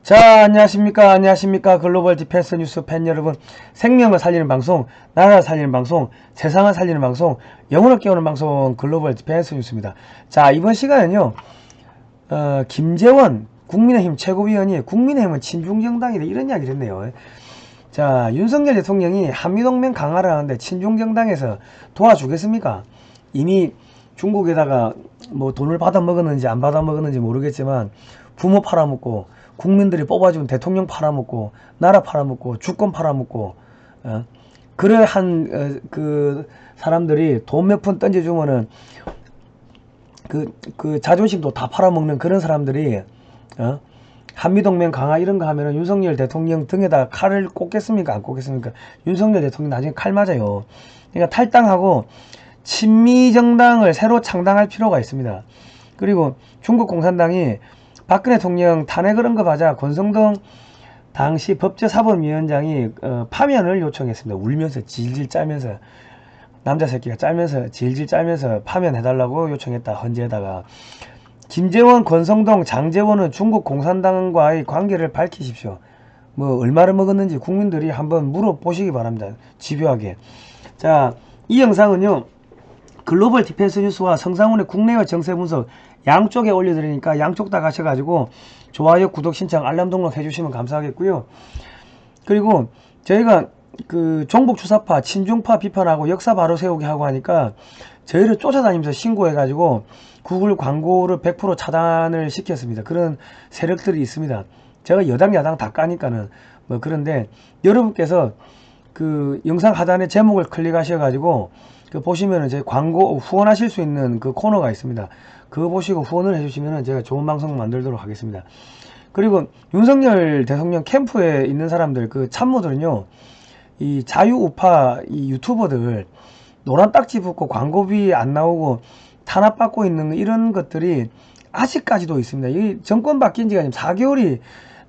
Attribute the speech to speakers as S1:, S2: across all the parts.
S1: 자, 안녕하십니까. 글로벌 디펜스 뉴스 팬 여러분. 생명을 살리는 방송, 나라를 살리는 방송, 세상을 살리는 방송, 영혼을 깨우는 방송, 글로벌 디펜스 뉴스입니다. 자, 이번 시간은요, 김재원 국민의힘 최고위원이 국민의힘은 친중정당이다, 이런 이야기를 했네요. 자, 윤석열 대통령이 한미동맹 강화를 하는데 친중정당에서 도와주겠습니까? 이미 중국에다가 뭐 돈을 받아 먹었는지 안 받아 먹었는지 모르겠지만 부모 팔아먹고 국민들이 뽑아준 대통령 팔아먹고 나라 팔아먹고 주권 팔아먹고 그래 그 사람들이 돈 몇 푼 던져주면은 그 자존심도 다 팔아먹는 그런 사람들이 한미동맹 강화 이런 거 하면은 윤석열 대통령 등에다 칼을 꽂겠습니까? 안 꽂겠습니까? 윤석열 대통령 나중에 칼 맞아요. 그러니까 탈당하고 친미정당을 새로 창당할 필요가 있습니다. 그리고 중국 공산당이 박근혜 대통령 탄핵을 언급하자 권성동 당시 법제사법위원장이 파면을 요청했습니다. 울면서 질질 짜면서, 남자 새끼가 짜면서 질질 짜면서 파면해달라고 요청했다. 헌재에다가 김재원, 권성동, 장제원은 중국 공산당과의 관계를 밝히십시오. 뭐 얼마를 먹었는지 국민들이 한번 물어보시기 바랍니다. 집요하게. 자, 이 영상은요, 글로벌 디펜스 뉴스와 성상훈의 국내외 정세 분석 양쪽에 올려드리니까 양쪽 다 가셔가지고 좋아요, 구독, 신청, 알람 등록 해주시면 감사하겠고요. 그리고 저희가 그 종북주사파, 친중파 비판하고 역사 바로 세우기 하고 하니까 저희를 쫓아다니면서 신고해가지고 구글 광고를 100% 차단을 시켰습니다. 그런 세력들이 있습니다. 제가 여당 야당 다 까니까는 뭐 그런데 여러분께서 그 영상 하단에 제목을 클릭하셔가지고 그 보시면은 제 광고 후원하실 수 있는 그 코너가 있습니다. 그거 보시고 후원을 해주시면은 제가 좋은 방송 만들도록 하겠습니다. 그리고 윤석열 대통령 캠프에 있는 사람들 그 참모들은요, 이 자유우파 이 유튜버들 노란 딱지 붙고 광고비 안 나오고 탄압받고 있는 이런 것들이 아직까지도 있습니다. 이 정권 바뀐 지가 지금 4개월이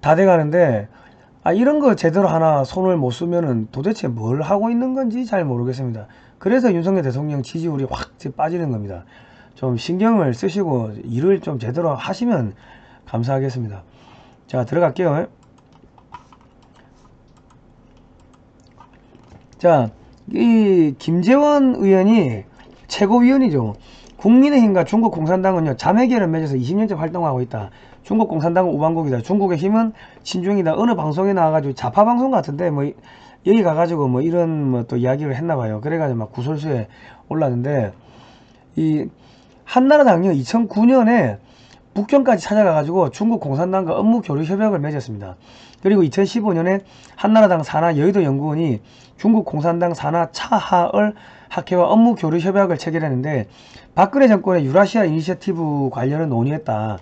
S1: 다 돼가는데 이런 거 제대로 하나 손을 못 쓰면은 도대체 뭘 하고 있는 건지 잘 모르겠습니다. 그래서 윤석열 대통령 지지율이 확 빠지는 겁니다. 좀 신경을 쓰시고 일을 좀 제대로 하시면 감사하겠습니다. 자, 들어갈게요. 자, 이 김재원 의원이 최고위원이죠. 국민의힘과 중국 공산당은요, 자매결을 맺어서 20년째 활동하고 있다. 중국 공산당은 우방국이다. 중국의 힘은 친중이다. 어느 방송에 나와가지고 자파 방송 같은데 뭐 여기 가가지고 뭐 이런 뭐 또 이야기를 했나봐요. 그래가지고 막 구설수에 올랐는데, 이 한나라당이 2009년에 북경까지 찾아가가지고 중국 공산당과 업무 교류 협약을 맺었습니다. 그리고 2015년에 한나라당 산하 여의도 연구원이 중국 공산당 산하 차하을 학회와 업무 교류 협약을 체결했는데, 박근혜 정권의 유라시아 이니셔티브 관련을 논의했다.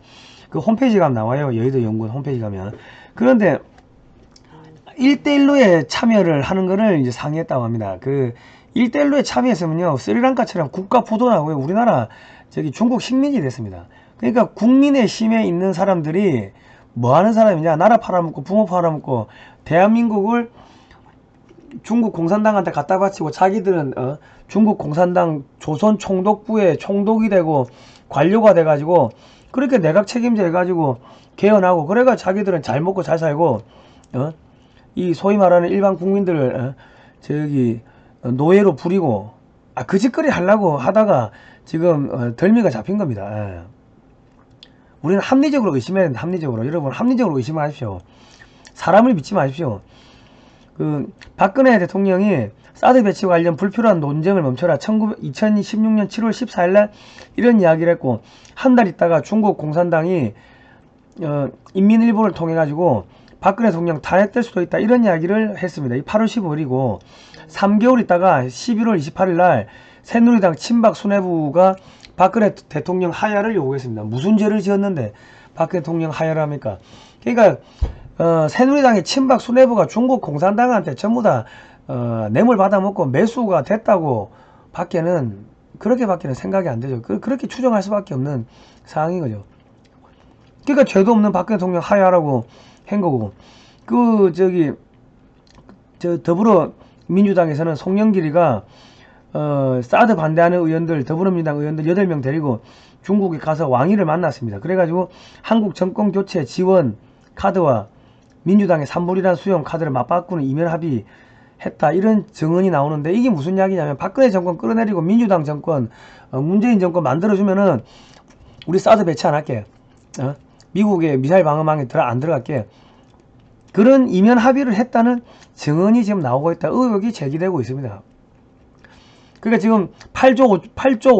S1: 그 홈페이지 가면 나와요. 여의도 연구원 홈페이지 가면. 그런데 1대1로에 참여를 하는 거를 이제 상의했다고 합니다. 그 1대1로에 참여했으면요, 스리랑카처럼 국가 부도나고요, 우리나라 저기 중국 식민지 됐습니다. 그러니까 국민의 힘에 있는 사람들이 뭐 하는 사람이냐, 나라 팔아먹고 부모 팔아먹고 대한민국을 중국 공산당한테 갖다 바치고 자기들은 중국 공산당 조선 총독부의 총독이 되고 관료가 돼가지고 그렇게 내각 책임자 해가지고 개헌하고 그래가 자기들은 잘 먹고 잘 살고 이 소위 말하는 일반 국민들을 저기 노예로 부리고 그 짓거리 하려고 하다가 지금 덜미가 잡힌 겁니다. 우리는 합리적으로 의심해야 된다. 합리적으로. 여러분 합리적으로 의심하십시오. 사람을 믿지 마십시오. 그 박근혜 대통령이 사드 배치 관련 불필요한 논쟁을 멈춰라 2016년 7월 14일날 이런 이야기를 했고, 한 달 있다가 중국 공산당이 인민일보를 통해 가지고 박근혜 대통령 탄핵될 수도 있다 이런 이야기를 했습니다. 이 8월 15일이고 3개월 있다가 11월 28일날 새누리당 친박 수뇌부가 박근혜 대통령 하야를 요구했습니다. 무슨 죄를 지었는데 박근혜 대통령 하야를 합니까? 그러니까 새누리당의 친박 수뇌부가 중국 공산당한테 전부 다 뇌물 받아먹고 매수가 됐다고 그렇게 밖에는 생각이 안 되죠. 그렇게 추정할 수밖에 없는 상황인 거죠. 그러니까 죄도 없는 박근혜 대통령 하야라고 한 거고, 더불어민주당에서는 송영길이가 사드 반대하는 의원들, 더불어민주당 의원들 8명 데리고 중국에 가서 왕毅를 만났습니다. 그래가지고 한국 정권 교체 지원 카드와 민주당의 산불이란 수용 카드를 맞바꾸는 이면 합의했다. 이런 증언이 나오는데 이게 무슨 이야기냐면 박근혜 정권 끌어내리고 민주당 정권, 문재인 정권 만들어주면은 우리 사드 배치 안 할게. 미국의 미사일 방어망에 안 들어갈게. 그런 이면 합의를 했다는 증언이 지금 나오고 있다. 의혹이 제기되고 있습니다. 그러니까 지금 8조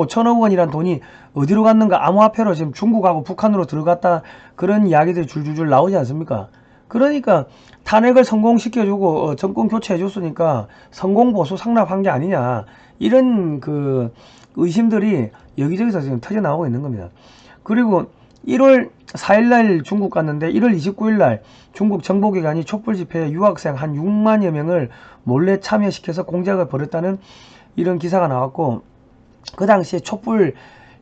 S1: 5천억 원이란 돈이 어디로 갔는가, 암호화폐로 지금 중국하고 북한으로 들어갔다, 그런 이야기들이 줄줄줄 나오지 않습니까? 그러니까 탄핵을 성공시켜주고 정권 교체해줬으니까 성공보수 상납한 게 아니냐, 이런 그 의심들이 여기저기서 지금 터져나오고 있는 겁니다. 그리고 1월 4일날 중국 갔는데 1월 29일날 중국 정보기관이 촛불집회에 유학생 한 6만여 명을 몰래 참여시켜서 공작을 벌였다는 이런 기사가 나왔고, 그 당시에 촛불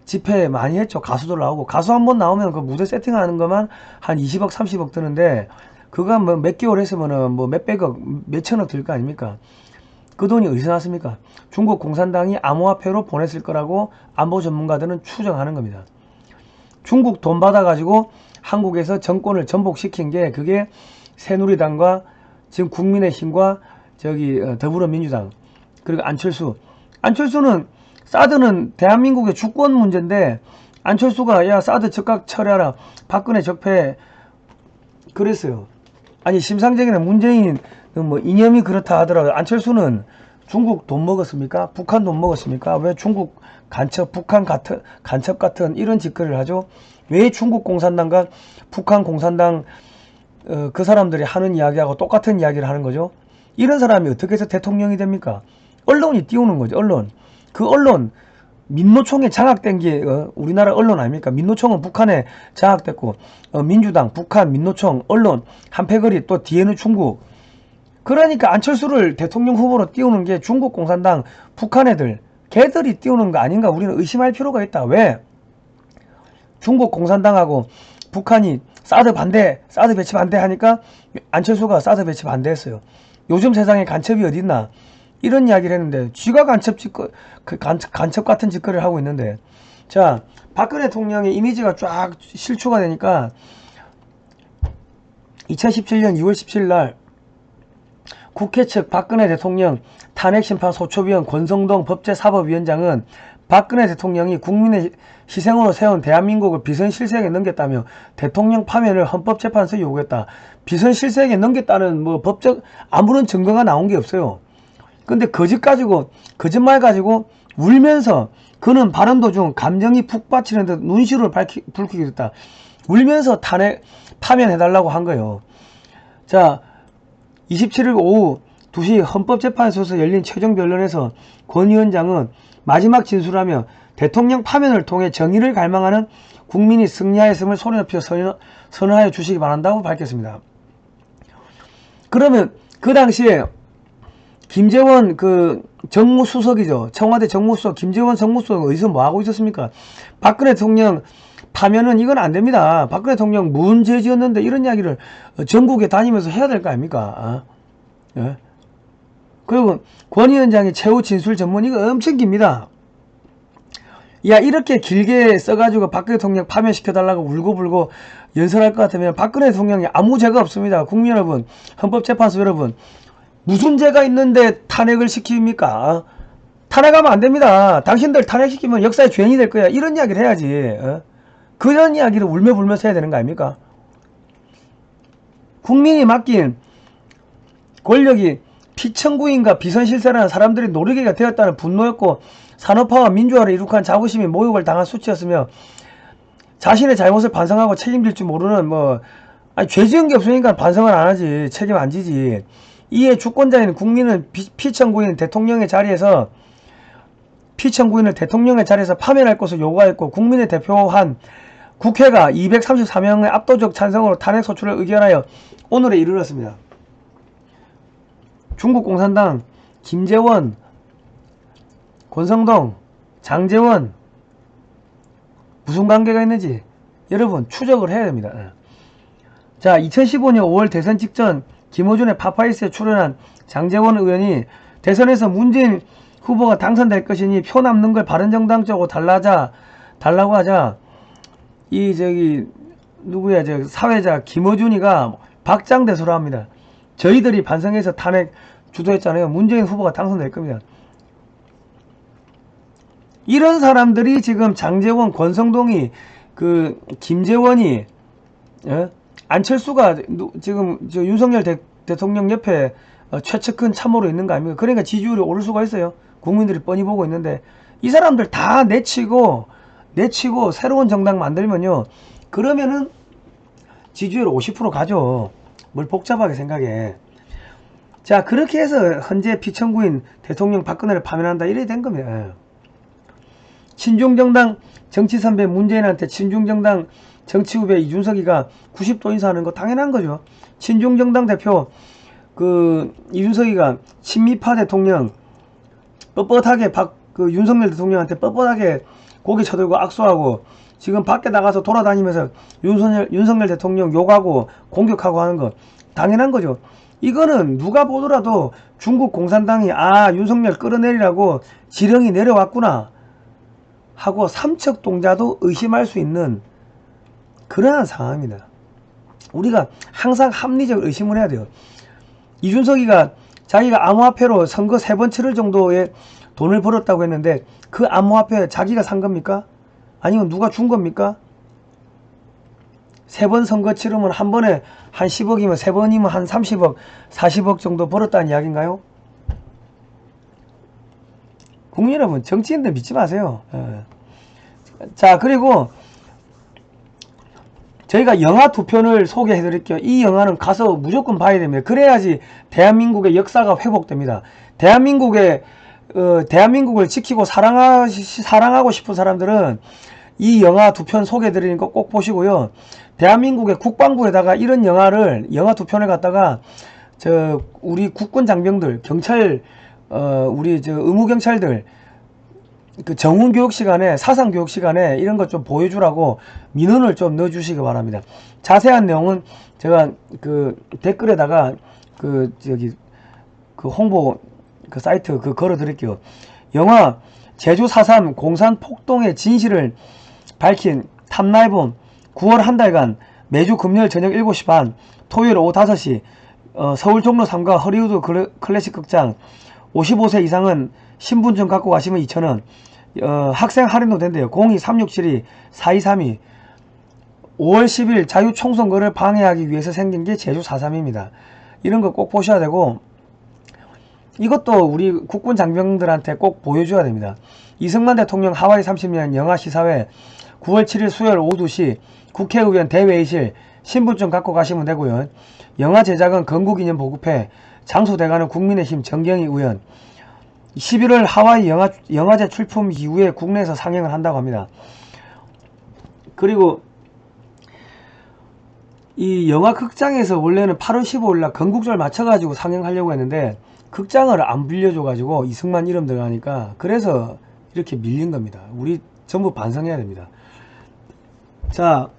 S1: 집회 많이 했죠. 가수들 나오고, 가수 한 번 나오면 그 무대 세팅하는 것만 한 20억 30억 드는데, 그거 뭐 몇 개월 했으면은 뭐 몇백억 몇천억 들 거 아닙니까? 그 돈이 어디서 났습니까? 중국 공산당이 암호화폐로 보냈을 거라고 안보 전문가들은 추정하는 겁니다. 중국 돈 받아가지고 한국에서 정권을 전복시킨 게, 그게 새누리당과 지금 국민의힘과 저기 더불어민주당, 그리고 안철수는 사드는 대한민국의 주권 문제인데, 안철수가 야 사드 즉각 철회하라, 박근혜 적폐 그랬어요. 아니 심상정이나 문재인 뭐 이념이 그렇다 하더라도 안철수는 중국 돈 먹었습니까? 북한 돈 먹었습니까? 왜 중국 간첩, 북한 간첩 같은 이런 짓거리를 하죠? 왜 중국 공산당과 북한 공산당 그 사람들이 하는 이야기하고 똑같은 이야기를 하는 거죠? 이런 사람이 어떻게 해서 대통령이 됩니까? 언론이 띄우는 거죠. 언론. 그 언론, 민노총에 장악된 게 우리나라 언론 아닙니까? 민노총은 북한에 장악됐고, 민주당, 북한, 민노총, 언론, 한패거리, 또 뒤에는 중국. 그러니까 안철수를 대통령 후보로 띄우는 게 중국 공산당, 북한 애들, 걔들이 띄우는 거 아닌가 우리는 의심할 필요가 있다. 왜? 중국 공산당하고 북한이 사드 배치 반대 하니까 안철수가 사드 배치 반대했어요. 요즘 세상에 간첩이 어디 있나? 이런 이야기를 했는데, 쥐가 간첩 같은 짓거리를 하고 있는데, 자, 박근혜 대통령의 이미지가 쫙 실추가 되니까 2017년 2월 17일 날 국회 측 박근혜 대통령 탄핵심판 소초위원 권성동 법제사법위원장은 박근혜 대통령이 국민의 희생으로 세운 대한민국을 비선실세에게 넘겼다며 대통령 파면을 헌법재판소에 요구했다. 비선실세에게 넘겼다는 뭐 법적 아무런 증거가 나온 게 없어요. 근데 거짓말 가지고 울면서, 그는 발언 도중 감정이 푹 받치는 듯 눈시울을 붉히게 됐다. 울면서 파면해달라고 한 거예요. 자, 27일 오후 2시 헌법재판소에서 열린 최종 변론에서 권 위원장은 마지막 진술하며 대통령 파면을 통해 정의를 갈망하는 국민이 승리하였음을 소리 높여 선언하여 주시기 바란다고 밝혔습니다. 그러면 그 당시에 김재원 그 정무수석이죠. 청와대 정무수석 김재원 정무수석 어디서 뭐하고 있었습니까? 박근혜 대통령 파면은 이건 안됩니다. 박근혜 대통령 문제 지었는데 이런 이야기를 전국에 다니면서 해야 될 거 아닙니까? 예? 그리고 권 위원장의 최후 진술 전문, 이거 엄청 깁니다. 야, 이렇게 길게 써가지고 박근혜 대통령 파면시켜달라고 울고불고 연설할 것 같으면 박근혜 대통령이 아무 죄가 없습니다. 국민 여러분, 헌법재판소 여러분, 무슨 죄가 있는데 탄핵을 시킵니까? 탄핵하면 안됩니다. 당신들 탄핵시키면 역사의 죄인이 될 거야. 이런 이야기를 해야지. 그런 이야기를 울며불면서 해야 되는 거 아닙니까? 국민이 맡긴 권력이 피청구인과 비선실세라는 사람들이 노리개가 되었다는 분노였고, 산업화와 민주화를 이룩한 자부심이 모욕을 당한 수치였으며, 자신의 잘못을 반성하고 책임질 줄 모르는 죄 지은 게 없으니까 반성을 안 하지, 책임 안 지지. 이에 주권자인 국민은 피청구인을 대통령의 자리에서 파면할 것을 요구하였고, 국민의 대표한 국회가 234명의 압도적 찬성으로 탄핵 소추를 의결하여 오늘에 이르렀습니다. 중국 공산당 김재원, 권성동, 장제원 무슨 관계가 있는지 여러분 추적을 해야 됩니다. 자, 2015년 5월 대선 직전 김어준의 파파이스에 출연한 장제원 의원이 대선에서 문재인 후보가 당선될 것이니 표 남는 걸 바른정당 쪽으로 달라고 하자, 이 사회자 김어준이가 박장대소를 합니다. 저희들이 반성해서 탄핵 주도했잖아요. 문재인 후보가 당선될 겁니다. 이런 사람들이 지금 장제원, 권성동이, 그 김재원이, 안철수가 지금 저 윤석열 대통령 옆에 최측근 참모로 있는 거 아닙니까? 그러니까 지지율이 오를 수가 있어요. 국민들이 뻔히 보고 있는데 이 사람들 다 내치고 새로운 정당 만들면요, 그러면은 지지율 50% 가죠. 뭘 복잡하게 생각해. 자, 그렇게 해서 헌재 피청구인 대통령 박근혜를 파면한다, 이래 된 겁니다. 친중정당 정치선배 문재인한테 친중정당 정치후배 이준석이가 90도 인사하는 거 당연한 거죠. 친중정당 대표 그 이준석이가 친미파 대통령 뻣뻣하게 윤석열 대통령한테 뻣뻣하게 고개 쳐들고 악수하고 지금 밖에 나가서 돌아다니면서 윤석열 대통령 욕하고 공격하고 하는 거 당연한 거죠. 이거는 누가 보더라도 중국 공산당이 윤석열 끌어내리라고 지령이 내려왔구나 하고 삼척동자도 의심할 수 있는 그러한 상황입니다. 우리가 항상 합리적 의심을 해야 돼요. 이준석이가 자기가 암호화폐로 선거 3번 치를 정도의 돈을 벌었다고 했는데 그 암호화폐 자기가 산 겁니까? 아니면 누가 준 겁니까? 3번 선거 치르면 한 번에 한 10억이면 3번이면 한 30억, 40억 정도 벌었다는 이야기인가요? 국민 여러분, 정치인들 믿지 마세요. 자, 그리고 저희가 영화 2편을 소개해 드릴게요. 이 영화는 가서 무조건 봐야 됩니다. 그래야지 대한민국의 역사가 회복됩니다. 대한민국을 지키고 사랑하고 싶은 사람들은 이 영화 2편 소개해 드리는 거 꼭 보시고요. 대한민국의 국방부에다가 이런 영화 2편을 갖다가 우리 국군 장병들, 경찰, 우리 의무경찰들 그 정훈교육 시간에, 사상교육 시간에 이런 것 좀 보여주라고 민원을 좀 넣어주시기 바랍니다. 자세한 내용은 제가 그 댓글에다가 그 홍보 그 사이트 걸어 드릴게요. 영화 제주 4.3 공산 폭동의 진실을 밝힌 탐나앨범 9월 한 달간 매주 금요일 저녁 7시 반, 토요일 오후 5시 서울 종로 3가 허리우드 클래식 극장 55세 이상은 신분증 갖고 가시면 2,000원, 학생 할인도 된대요. 02-367-4232. 5월 10일 자유총선거를 방해하기 위해서 생긴 게 제주 4.3입니다. 이런 거 꼭 보셔야 되고, 이것도 우리 국군 장병들한테 꼭 보여줘야 됩니다. 이승만 대통령 하와이 30년 영화 시사회 9월 7일 수요일 오후 2시 국회의원 대회의실 신분증 갖고 가시면 되고요. 영화 제작은 건국기념 보급회, 장소 대가는 국민의힘 정경희 의원. 11월 하와이 영화제 출품 이후에 국내에서 상영을 한다고 합니다. 그리고 이 영화 극장에서 원래는 8월 15일날 건국절 맞춰가지고 상영하려고 했는데 극장을 안 빌려줘가지고 이승만 이름 들어가니까 그래서 이렇게 밀린 겁니다. 우리 전부 반성해야 됩니다. 자,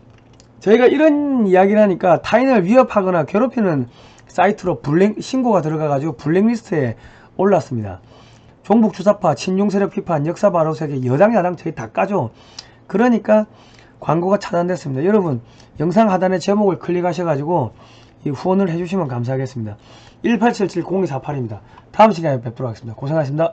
S1: 저희가 이런 이야기를 하니까 타인을 위협하거나 괴롭히는 사이트로 신고가 들어가가지고 블랙리스트에 올랐습니다. 종북주사파, 친중세력 비판, 역사바로세계, 여당 야당 저희 다 까죠. 그러니까 광고가 차단됐습니다. 여러분 영상 하단에 제목을 클릭하셔가지고 이 후원을 해주시면 감사하겠습니다. 1877-0248입니다. 다음 시간에 뵙도록 하겠습니다. 고생하셨습니다.